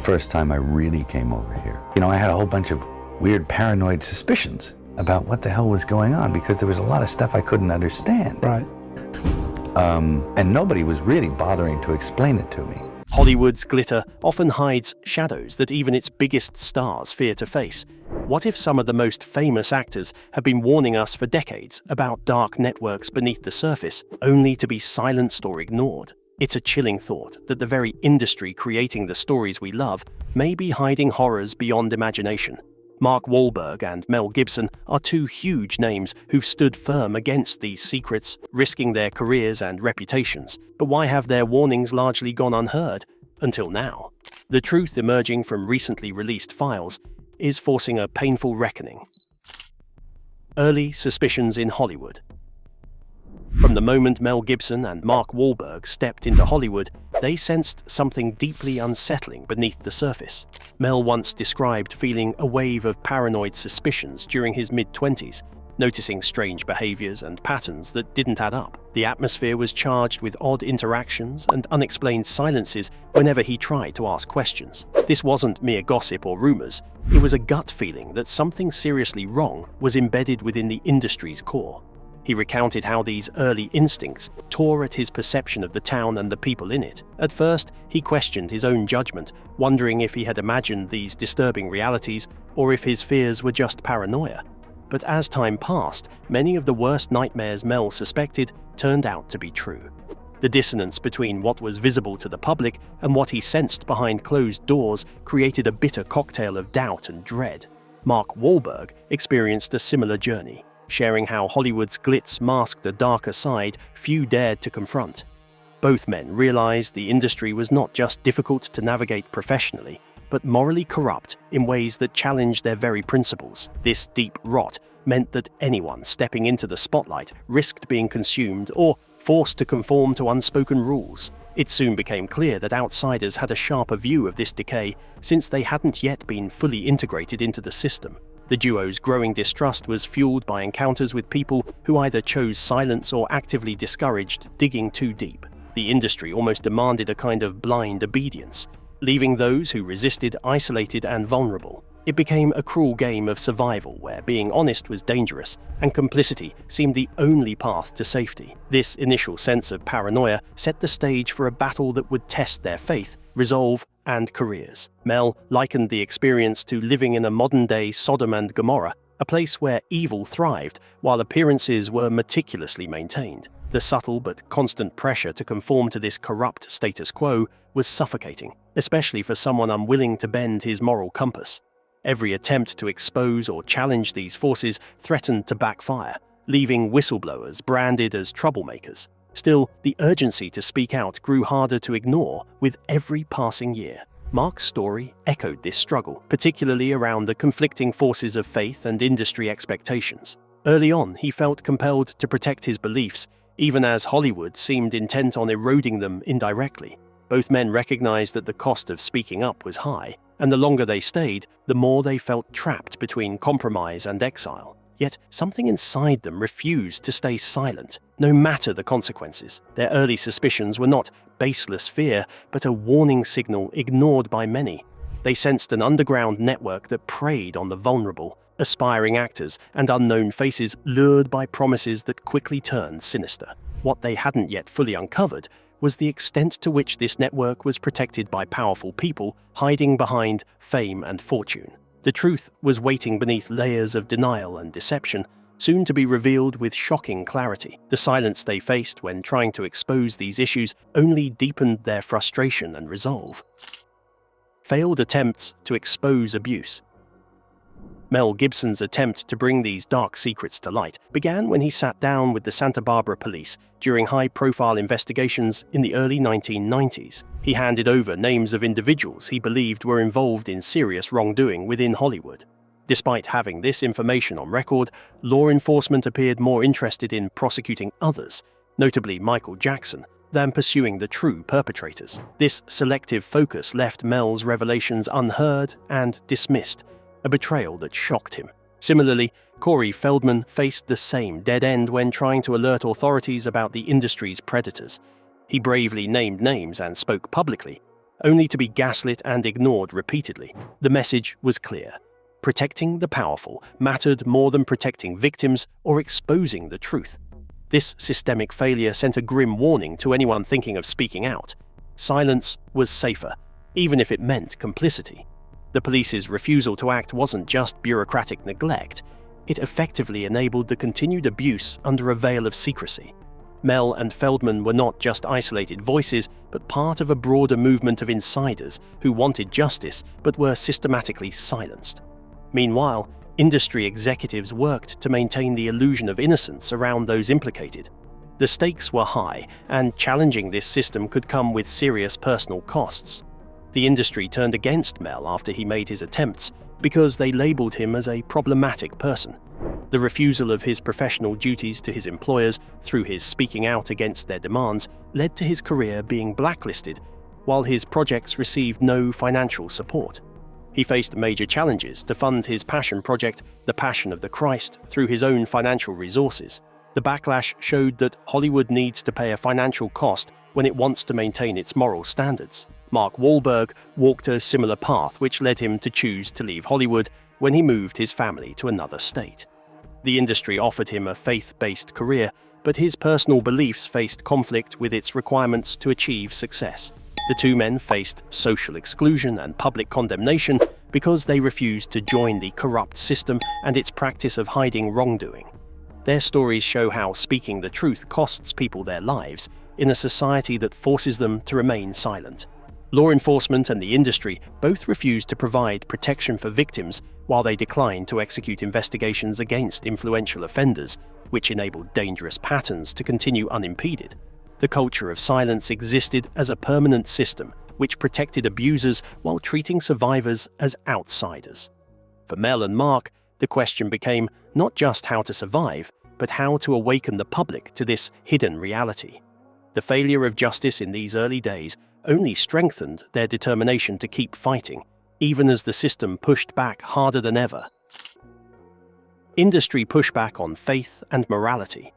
first time I really came over here. I had a whole bunch of weird paranoid suspicions about what the hell was going on because there was a lot of stuff I couldn't understand. Right. And nobody was really bothering to explain it to me. Hollywood's glitter often hides shadows that even its biggest stars fear to face. What if some of the most famous actors have been warning us for decades about dark networks beneath the surface, only to be silenced or ignored? It's a chilling thought that the very industry creating the stories we love may be hiding horrors beyond imagination. Mark Wahlberg and Mel Gibson are two huge names who've stood firm against these secrets, risking their careers and reputations. But why have their warnings largely gone unheard until now? The truth emerging from recently released files is forcing a painful reckoning. Early suspicions in Hollywood. From the moment Mel Gibson and Mark Wahlberg stepped into Hollywood, they sensed something deeply unsettling beneath the surface. Mel once described feeling a wave of paranoid suspicions during his mid-20s, noticing strange behaviors and patterns that didn't add up. The atmosphere was charged with odd interactions and unexplained silences whenever he tried to ask questions. This wasn't mere gossip or rumors. It was a gut feeling that something seriously wrong was embedded within the industry's core. He recounted how these early instincts tore at his perception of the town and the people in it. At first, he questioned his own judgment, wondering if he had imagined these disturbing realities or if his fears were just paranoia. But as time passed, many of the worst nightmares Mel suspected turned out to be true. The dissonance between what was visible to the public and what he sensed behind closed doors created a bitter cocktail of doubt and dread. Mark Wahlberg experienced a similar journey, sharing how Hollywood's glitz masked a darker side few dared to confront. Both men realized the industry was not just difficult to navigate professionally, but morally corrupt in ways that challenged their very principles. This deep rot meant that anyone stepping into the spotlight risked being consumed or forced to conform to unspoken rules. It soon became clear that outsiders had a sharper view of this decay since they hadn't yet been fully integrated into the system. The duo's growing distrust was fueled by encounters with people who either chose silence or actively discouraged digging too deep. The industry almost demanded a kind of blind obedience, leaving those who resisted isolated and vulnerable. It became a cruel game of survival where being honest was dangerous and complicity seemed the only path to safety. This initial sense of paranoia set the stage for a battle that would test their faith, resolve, and careers. Mel likened the experience to living in a modern-day Sodom and Gomorrah, a place where evil thrived while appearances were meticulously maintained. The subtle but constant pressure to conform to this corrupt status quo was suffocating, especially for someone unwilling to bend his moral compass. Every attempt to expose or challenge these forces threatened to backfire, leaving whistleblowers branded as troublemakers. Still, the urgency to speak out grew harder to ignore with every passing year. Mark's story echoed this struggle, particularly around the conflicting forces of faith and industry expectations. Early on, he felt compelled to protect his beliefs, even as Hollywood seemed intent on eroding them indirectly. Both men recognized that the cost of speaking up was high, and the longer they stayed, the more they felt trapped between compromise and exile. Yet something inside them refused to stay silent, no matter the consequences. Their early suspicions were not baseless fear, but a warning signal ignored by many. They sensed an underground network that preyed on the vulnerable, aspiring actors and unknown faces lured by promises that quickly turned sinister. What they hadn't yet fully uncovered was the extent to which this network was protected by powerful people hiding behind fame and fortune. The truth was waiting beneath layers of denial and deception, soon to be revealed with shocking clarity. The silence they faced when trying to expose these issues only deepened their frustration and resolve. Failed attempts to expose abuse. Mel Gibson's attempt to bring these dark secrets to light began when he sat down with the Santa Barbara police during high-profile investigations in the early 1990s. He handed over names of individuals he believed were involved in serious wrongdoing within Hollywood. Despite having this information on record, law enforcement appeared more interested in prosecuting others, notably Michael Jackson, than pursuing the true perpetrators. This selective focus left Mel's revelations unheard and dismissed, a betrayal that shocked him. Similarly, Corey Feldman faced the same dead end when trying to alert authorities about the industry's predators. He bravely named names and spoke publicly, only to be gaslit and ignored repeatedly. The message was clear. Protecting the powerful mattered more than protecting victims or exposing the truth. This systemic failure sent a grim warning to anyone thinking of speaking out. Silence was safer, even if it meant complicity. The police's refusal to act wasn't just bureaucratic neglect. It effectively enabled the continued abuse under a veil of secrecy. Mel and Feldman were not just isolated voices, but part of a broader movement of insiders who wanted justice but were systematically silenced. Meanwhile, industry executives worked to maintain the illusion of innocence around those implicated. The stakes were high, and challenging this system could come with serious personal costs. The industry turned against Mel after he made his attempts because they labeled him as a problematic person. The refusal of his professional duties to his employers through his speaking out against their demands led to his career being blacklisted, while his projects received no financial support. He faced major challenges to fund his passion project, The Passion of the Christ, through his own financial resources. The backlash showed that Hollywood needs to pay a financial cost when it wants to maintain its moral standards. Mark Wahlberg walked a similar path, which led him to choose to leave Hollywood when he moved his family to another state. The industry offered him a faith-based career, but his personal beliefs faced conflict with its requirements to achieve success. The two men faced social exclusion and public condemnation because they refused to join the corrupt system and its practice of hiding wrongdoing. Their stories show how speaking the truth costs people their lives in a society that forces them to remain silent. Law enforcement and the industry both refused to provide protection for victims while they declined to execute investigations against influential offenders, which enabled dangerous patterns to continue unimpeded. The culture of silence existed as a permanent system which protected abusers while treating survivors as outsiders. For Mel and Mark, the question became not just how to survive, but how to awaken the public to this hidden reality. The failure of justice in these early days only strengthened their determination to keep fighting, even as the system pushed back harder than ever. Industry pushback on faith and morality.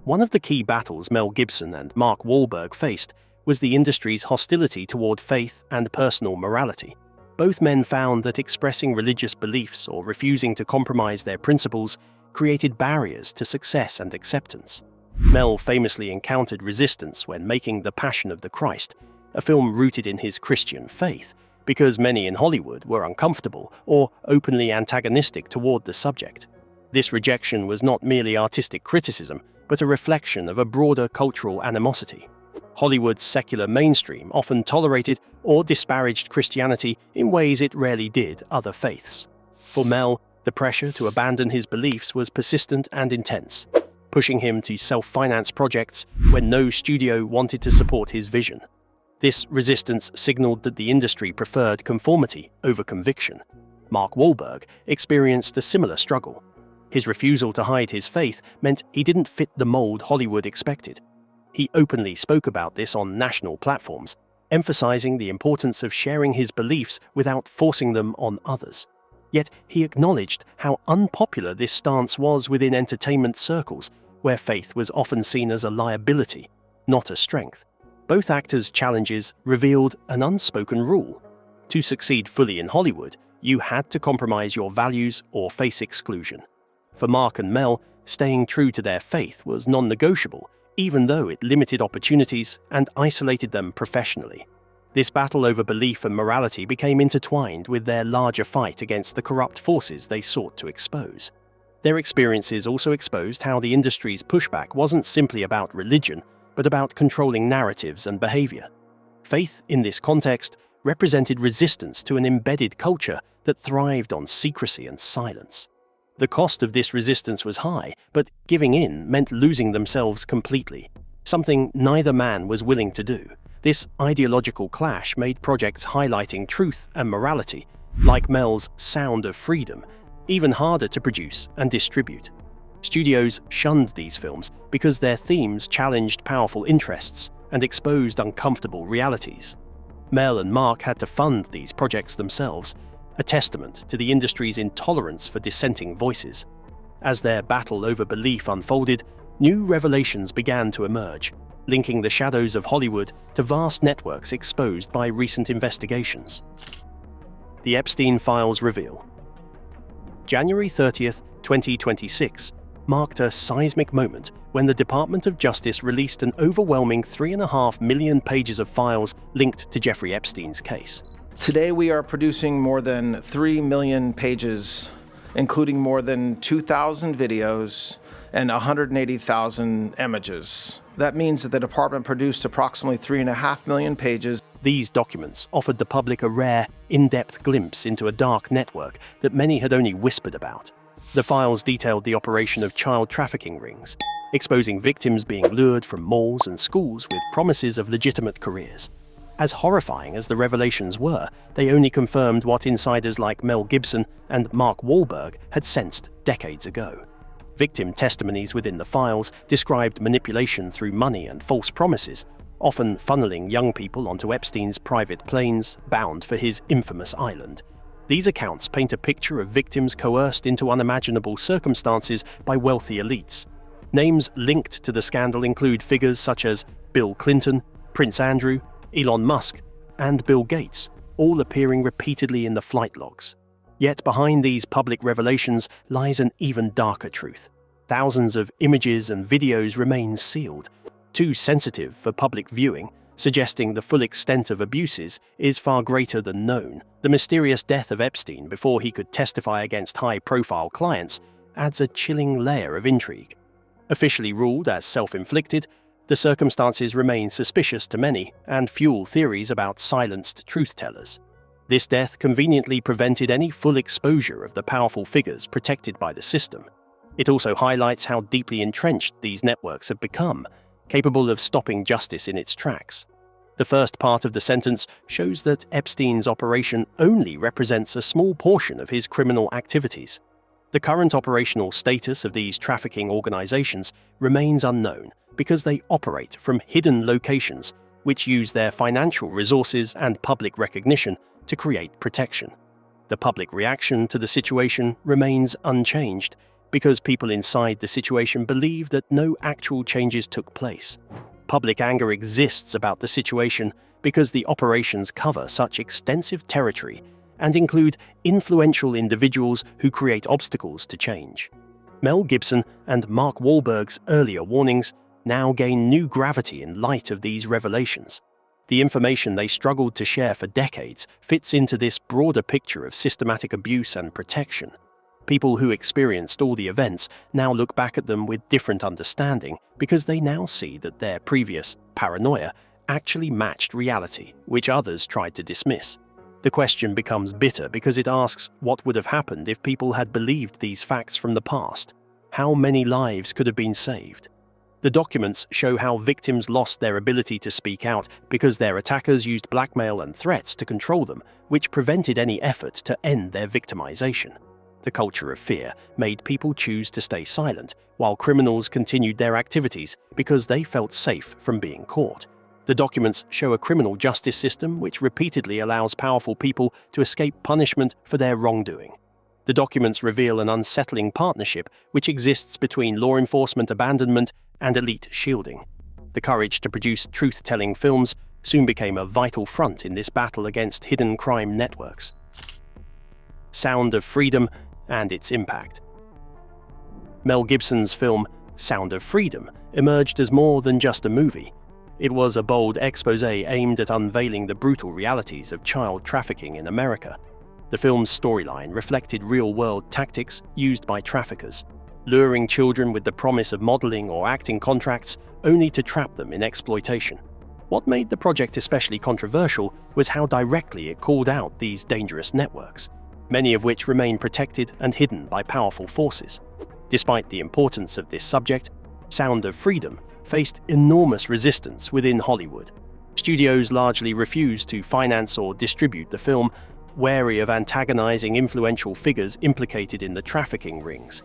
One of the key battles Mel Gibson and Mark Wahlberg faced was the industry's hostility toward faith and personal morality. Both men found that expressing religious beliefs or refusing to compromise their principles created barriers to success and acceptance. Mel famously encountered resistance when making The Passion of the Christ, a film rooted in his Christian faith, because many in Hollywood were uncomfortable or openly antagonistic toward the subject. This rejection was not merely artistic criticism, but a reflection of a broader cultural animosity. Hollywood's secular mainstream often tolerated or disparaged Christianity in ways it rarely did other faiths. For Mel, the pressure to abandon his beliefs was persistent and intense, pushing him to self-finance projects when no studio wanted to support his vision. This resistance signaled that the industry preferred conformity over conviction. Mark Wahlberg experienced a similar struggle. His refusal to hide his faith meant he didn't fit the mold Hollywood expected. He openly spoke about this on national platforms, emphasizing the importance of sharing his beliefs without forcing them on others. Yet he acknowledged how unpopular this stance was within entertainment circles, where faith was often seen as a liability, not a strength. Both actors' challenges revealed an unspoken rule. To succeed fully in Hollywood, you had to compromise your values or face exclusion. For Mark and Mel, staying true to their faith was non-negotiable, even though it limited opportunities and isolated them professionally. This battle over belief and morality became intertwined with their larger fight against the corrupt forces they sought to expose. Their experiences also exposed how the industry's pushback wasn't simply about religion, but about controlling narratives and behavior. Faith, in this context, represented resistance to an embedded culture that thrived on secrecy and silence. The cost of this resistance was high, but giving in meant losing themselves completely, something neither man was willing to do. This ideological clash made projects highlighting truth and morality, like Mel's Sound of Freedom, even harder to produce and distribute. Studios shunned these films because their themes challenged powerful interests and exposed uncomfortable realities. Mel and Mark had to fund these projects themselves, a testament to the industry's intolerance for dissenting voices. As their battle over belief unfolded, new revelations began to emerge. linking the shadows of Hollywood to vast networks exposed by recent investigations. The Epstein files reveal. January 30th, 2026 marked a seismic moment when the Department of Justice released an overwhelming 3.5 million pages of files linked to Jeffrey Epstein's case. Today we are producing more than 3 million pages, including more than 2,000 videos and 180,000 images. That means that the department produced approximately 3.5 million pages. These documents offered the public a rare, in-depth glimpse into a dark network that many had only whispered about. The files detailed the operation of child trafficking rings, exposing victims being lured from malls and schools with promises of legitimate careers. As horrifying as the revelations were, they only confirmed what insiders like Mel Gibson and Mark Wahlberg had sensed decades ago. Victim testimonies within the files described manipulation through money and false promises, often funneling young people onto Epstein's private planes bound for his infamous island. These accounts paint a picture of victims coerced into unimaginable circumstances by wealthy elites. Names linked to the scandal include figures such as Bill Clinton, Prince Andrew, Elon Musk, and Bill Gates, all appearing repeatedly in the flight logs. Yet behind these public revelations lies an even darker truth. Thousands of images and videos remain sealed, too sensitive for public viewing, suggesting the full extent of abuses is far greater than known. The mysterious death of Epstein before he could testify against high-profile clients adds a chilling layer of intrigue. Officially ruled as self-inflicted, the circumstances remain suspicious to many and fuel theories about silenced truth-tellers. This death conveniently prevented any full exposure of the powerful figures protected by the system. It also highlights how deeply entrenched these networks have become, capable of stopping justice in its tracks. The first part of the sentence shows that Epstein's operation only represents a small portion of his criminal activities. The current operational status of these trafficking organizations remains unknown because they operate from hidden locations which use their financial resources and public recognition to create protection. The public reaction to the situation remains unchanged because people inside the situation believe that no actual changes took place. Public anger exists about the situation because the operations cover such extensive territory and include influential individuals who create obstacles to change. Mel Gibson and Mark Wahlberg's earlier warnings now gain new gravity in light of these revelations. The information they struggled to share for decades fits into this broader picture of systematic abuse and protection. People who experienced all the events now look back at them with different understanding because they now see that their previous paranoia actually matched reality, which others tried to dismiss. The question becomes bitter because it asks what would have happened if people had believed these facts from the past. How many lives could have been saved? The documents show how victims lost their ability to speak out because their attackers used blackmail and threats to control them, which prevented any effort to end their victimization. The culture of fear made people choose to stay silent, while criminals continued their activities because they felt safe from being caught. The documents show a criminal justice system which repeatedly allows powerful people to escape punishment for their wrongdoing. The documents reveal an unsettling partnership which exists between law enforcement abandonment and elite shielding. The courage to produce truth-telling films soon became a vital front in this battle against hidden crime networks. Sound of Freedom and its impact. Mel Gibson's film Sound of Freedom emerged as more than just a movie. It was a bold expose aimed at unveiling the brutal realities of child trafficking in America. The film's storyline reflected real-world tactics used by traffickers, luring children with the promise of modeling or acting contracts only to trap them in exploitation. What made the project especially controversial was how directly it called out these dangerous networks, many of which remain protected and hidden by powerful forces. Despite the importance of this subject, Sound of Freedom faced enormous resistance within Hollywood. Studios largely refused to finance or distribute the film, wary of antagonizing influential figures implicated in the trafficking rings.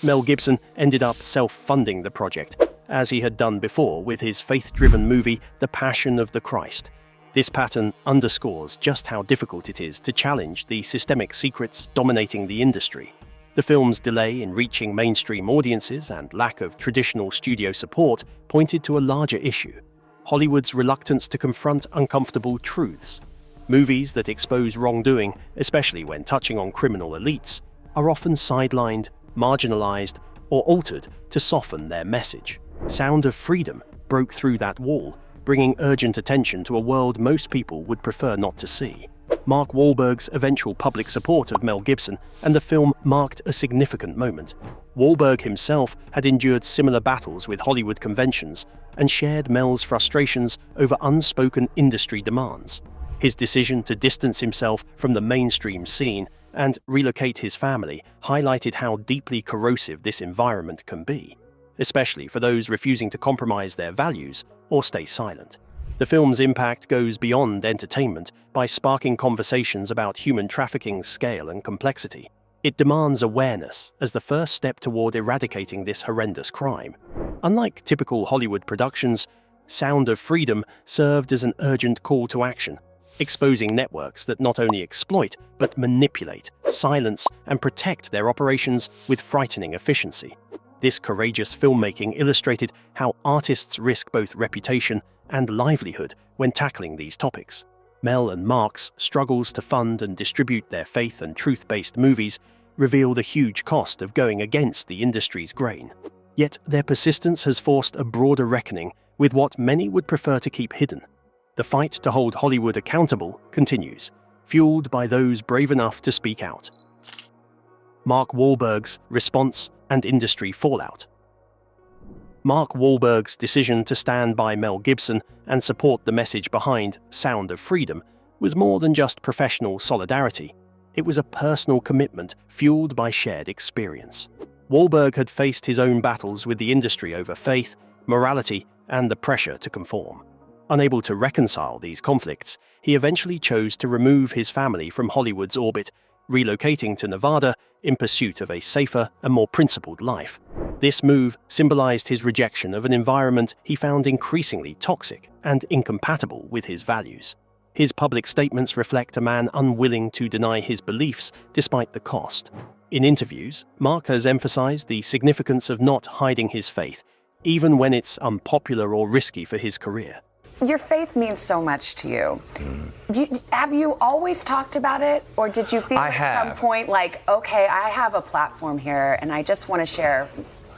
Mel Gibson ended up self-funding the project, as he had done before with his faith-driven movie The Passion of the Christ. This pattern underscores just how difficult it is to challenge the systemic secrets dominating the industry. The film's delay in reaching mainstream audiences and lack of traditional studio support pointed to a larger issue: Hollywood's reluctance to confront uncomfortable truths. Movies that expose wrongdoing, especially when touching on criminal elites, are often sidelined, marginalized, or altered to soften their message. Sound of Freedom broke through that wall, bringing urgent attention to a world most people would prefer not to see. Mark Wahlberg's eventual public support of Mel Gibson and the film marked a significant moment. Wahlberg himself had endured similar battles with Hollywood conventions and shared Mel's frustrations over unspoken industry demands. His decision to distance himself from the mainstream scene and relocate his family highlighted how deeply corrosive this environment can be, especially for those refusing to compromise their values or stay silent. The film's impact goes beyond entertainment by sparking conversations about human trafficking's scale and complexity. It demands awareness as the first step toward eradicating this horrendous crime. Unlike typical Hollywood productions, Sound of Freedom served as an urgent call to action, exposing networks that not only exploit but manipulate, silence, and protect their operations with frightening efficiency. This courageous filmmaking illustrated how artists risk both reputation and livelihood when tackling these topics. Mel and Mark's struggles to fund and distribute their faith and truth-based movies reveal the huge cost of going against the industry's grain. Yet their persistence has forced a broader reckoning with what many would prefer to keep hidden. The fight to hold Hollywood accountable continues, fueled by those brave enough to speak out. Mark Wahlberg's response and industry fallout. Mark Wahlberg's decision to stand by Mel Gibson and support the message behind Sound of Freedom was more than just professional solidarity. It was a personal commitment fueled by shared experience. Wahlberg had faced his own battles with the industry over faith, morality, and the pressure to conform. Unable to reconcile these conflicts, he eventually chose to remove his family from Hollywood's orbit, relocating to Nevada in pursuit of a safer and more principled life. This move symbolized his rejection of an environment he found increasingly toxic and incompatible with his values. His public statements reflect a man unwilling to deny his beliefs despite the cost. In interviews, Mark has emphasized the significance of not hiding his faith, even when it's unpopular or risky for his career. Your faith means so much to you. Have you always talked about it, or did you feel at some point like, okay, I have a platform here and I just want to share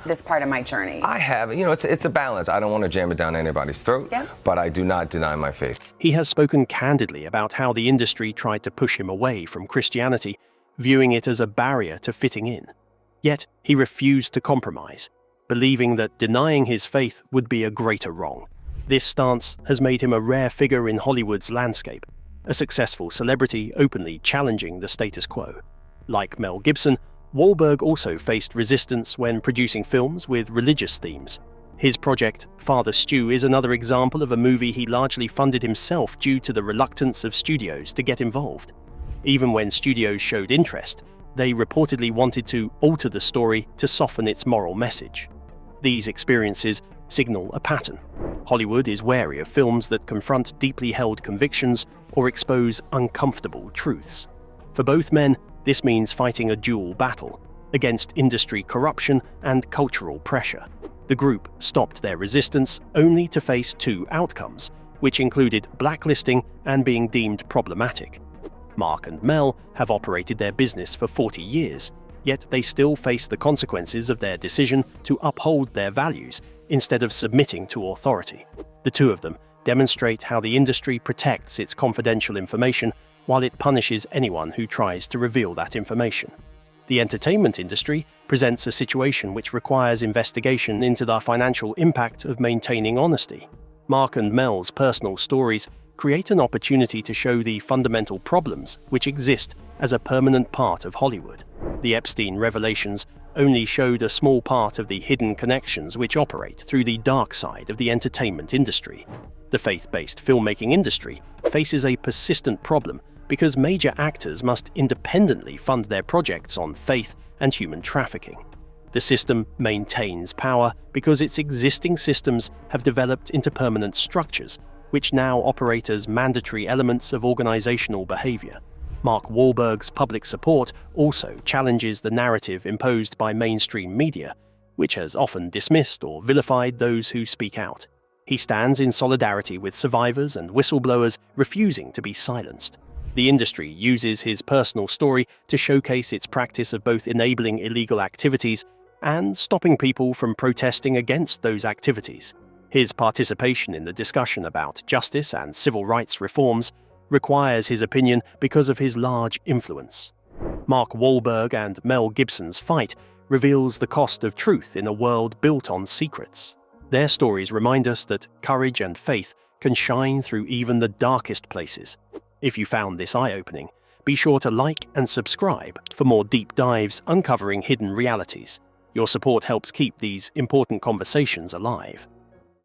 this part of my journey? I have. You know, it's a balance. I don't want to jam it down anybody's throat, but I do not deny my faith. He has spoken candidly about how the industry tried to push him away from Christianity, viewing it as a barrier to fitting in. Yet he refused to compromise, believing that denying his faith would be a greater wrong. This stance has made him a rare figure in Hollywood's landscape, a successful celebrity openly challenging the status quo. Like Mel Gibson, Wahlberg also faced resistance when producing films with religious themes. His project, Father Stew, is another example of a movie he largely funded himself due to the reluctance of studios to get involved. Even when studios showed interest, they reportedly wanted to alter the story to soften its moral message. These experiences signal a pattern. Hollywood is wary of films that confront deeply held convictions or expose uncomfortable truths. For both men, this means fighting a dual battle against industry corruption and cultural pressure. The group stopped their resistance only to face two outcomes, which included blacklisting and being deemed problematic. Mark and Mel have operated their business for 40 years, yet they still face the consequences of their decision to uphold their values instead of submitting to authority. The two of them demonstrate how the industry protects its confidential information while it punishes anyone who tries to reveal that information. The entertainment industry presents a situation which requires investigation into the financial impact of maintaining honesty. Mark and Mel's personal stories create an opportunity to show the fundamental problems which exist as a permanent part of Hollywood. The Epstein revelations only showed a small part of the hidden connections which operate through the dark side of the entertainment industry. The faith-based filmmaking industry faces a persistent problem because major actors must independently fund their projects on faith and human trafficking. The system maintains power because its existing systems have developed into permanent structures, which now operate as mandatory elements of organizational behavior. Mark Wahlberg's public support also challenges the narrative imposed by mainstream media, which has often dismissed or vilified those who speak out. He stands in solidarity with survivors and whistleblowers refusing to be silenced. The industry uses his personal story to showcase its practice of both enabling illegal activities and stopping people from protesting against those activities. His participation in the discussion about justice and civil rights reforms requires his opinion because of his large influence. Mark Wahlberg and Mel Gibson's fight reveals the cost of truth in a world built on secrets. Their stories remind us that courage and faith can shine through even the darkest places. If you found this eye-opening, be sure to like and subscribe for more deep dives uncovering hidden realities. Your support helps keep these important conversations alive.